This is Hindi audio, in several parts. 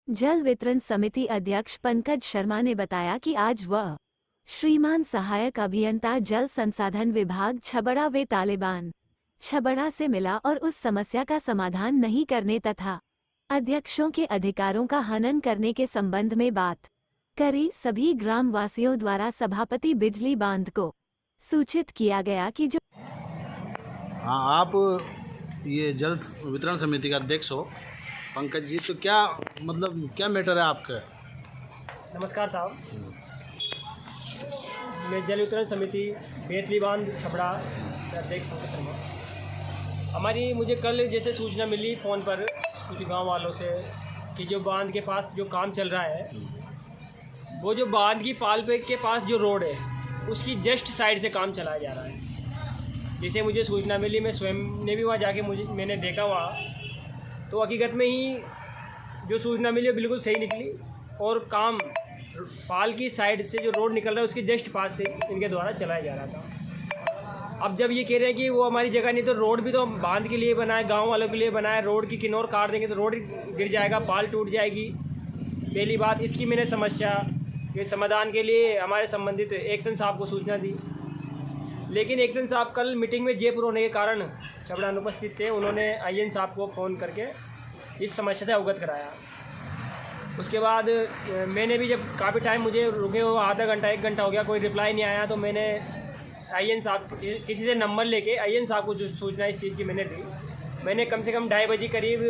जल वितरण समिति अध्यक्ष पंकज शर्मा ने बताया कि आज वह श्रीमान सहायक अभियंता जल संसाधन विभाग छबड़ा वे तालिबान छबड़ा से मिला और उस समस्या का समाधान नहीं करने तथा अध्यक्षों के अधिकारों का हनन करने के संबंध में बात करी। सभी ग्राम वासियों द्वारा सभापति बिजली बांध को सूचित किया गया कि जो हाँ, आप ये जल वितरण समिति का अध्यक्ष हो पंकज जी, तो क्या मतलब क्या मैटर है आपका? नमस्कार साहब, मैं जल वितरण समिति बेतली बांध छपड़ा से अध्यक्ष पंकज शर्मा। मुझे कल जैसे सूचना मिली फ़ोन पर कुछ गांव वालों से कि जो बांध के पास जो काम चल रहा है, वो जो बांध की पाल पे के पास जो रोड है उसकी जस्ट साइड से काम चलाया जा रहा है। जिसे मुझे सूचना मिली, मैं स्वयं ने भी वहाँ जाके मैंने देखा वहाँ, तो हकीकत में ही जो सूचना मिली वो बिल्कुल सही निकली और काम पाल की साइड से जो रोड निकल रहा है उसके जस्ट पास से इनके द्वारा चलाया जा रहा था। अब जब ये कह रहे हैं कि वो हमारी जगह नहीं, तो रोड भी तो बांध के लिए बना है, गाँव वालों के लिए बना है। रोड की किनार काट देंगे तो रोड गिर जाएगा, पाल टूट जाएगी। पहली बात, इसकी मैंने समस्या के समाधान के लिए हमारे संबंधित एक्शन साहब को सूचना दी, लेकिन एक्शन साहब कल मीटिंग में जयपुर होने के कारण छबड़ा अनुपस्थित थे। उन्होंने आईएन साहब को फ़ोन करके इस समस्या से अवगत कराया। उसके बाद मैंने भी जब काफ़ी टाइम मुझे रुके हो, आधा घंटा 1 घंटा हो गया, कोई रिप्लाई नहीं आया, तो मैंने आईएन साहब किसी से नंबर लेके आईएन साहब को जो सूचना इस चीज़ की मैंने दी। मैंने कम से कम 2:30 बजे करीब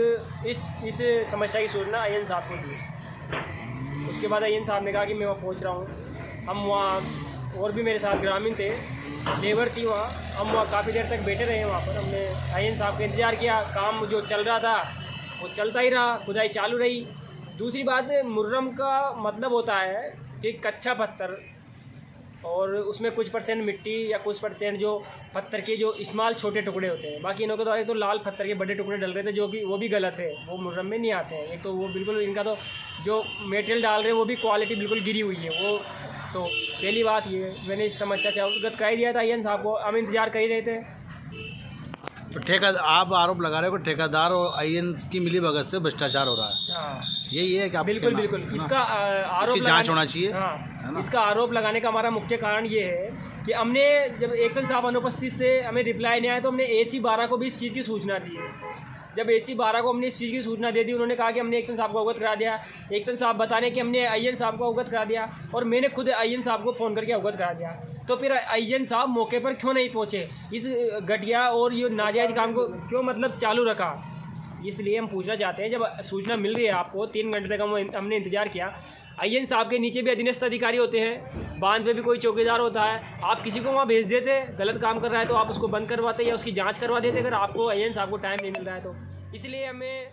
इस समस्या की सूचना आईएन साहब को दी। उसके बाद आईएन साहब ने कहा कि मैं वहाँ पहुँच रहा हूँ। हम वहाँ और भी मेरे साथ ग्रामीण थे, लेबर थी वहाँ, हम वहाँ काफ़ी देर तक बैठे रहे वहाँ पर। हमने आईएन साहब का इंतज़ार किया। काम जो चल रहा था वो चलता ही रहा, खुदाई चालू रही। दूसरी बात, मुर्रम का मतलब होता है कि कच्चा पत्थर और उसमें कुछ % मिट्टी या कुछ % जो पत्थर के जो स्मॉल छोटे टुकड़े होते हैं। बाकी इनों के द्वारा तो लाल पत्थर के बड़े टुकड़े डल रहे थे, जो कि वो भी गलत है, वो मुर्रम में नहीं आते हैं। एक तो वो बिल्कुल इनका तो जो मटेरियल डाल रहे हैं वो भी क्वालिटी बिल्कुल गिरी हुई है। वो तो पहली बात ये मैंने इस समस्या से अवगत करा दिया था आईएन साहब को। हम इंतज़ार कर ही रहे थे। तो आप आरोप लगा रहे हो कि ठेकेदार और आईएन की मिलीभगत से भ्रष्टाचार हो रहा है। हाँ, यही है कि बिल्कुल बिल्कुल इसका आरोप जांच होना चाहिए। हाँ, इसका आरोप लगाने का हमारा मुख्य कारण ये है कि हमने जब एक्शन साहब अनुपस्थित थे, हमें रिप्लाई नहीं आया, तो हमने AC 12 को भी इस चीज़ की सूचना दी है। जब AC 12 को हमने इस चीज़ की सूचना दे दी, उन्होंने कहा कि हमने एक्शन साहब को अवगत करा दिया। एक्शन साहब बताने कि हमने आईएन साहब को अवगत करा दिया, और मैंने खुद आईएन साहब को फ़ोन करके अवगत करा दिया। तो फिर आईएन साहब मौके पर क्यों नहीं पहुँचे? इस घटिया और ये नाजायज़ काम को क्यों मतलब चालू रखा? इसलिए हम पूछना चाहते हैं, जब सूचना मिल रही है आपको, 3 घंटे तक हमने इंतज़ार किया। आईएन साहब के नीचे भी अधीनस्थ अधिकारी होते हैं, बांध पे भी कोई चौकीदार होता है। आप किसी को वहाँ भेज देते, गलत काम कर रहा है तो आप उसको बंद करवाते या उसकी जांच करवा देते, अगर आपको आईएन साहब को टाइम नहीं मिल रहा है तो। इसलिए हमें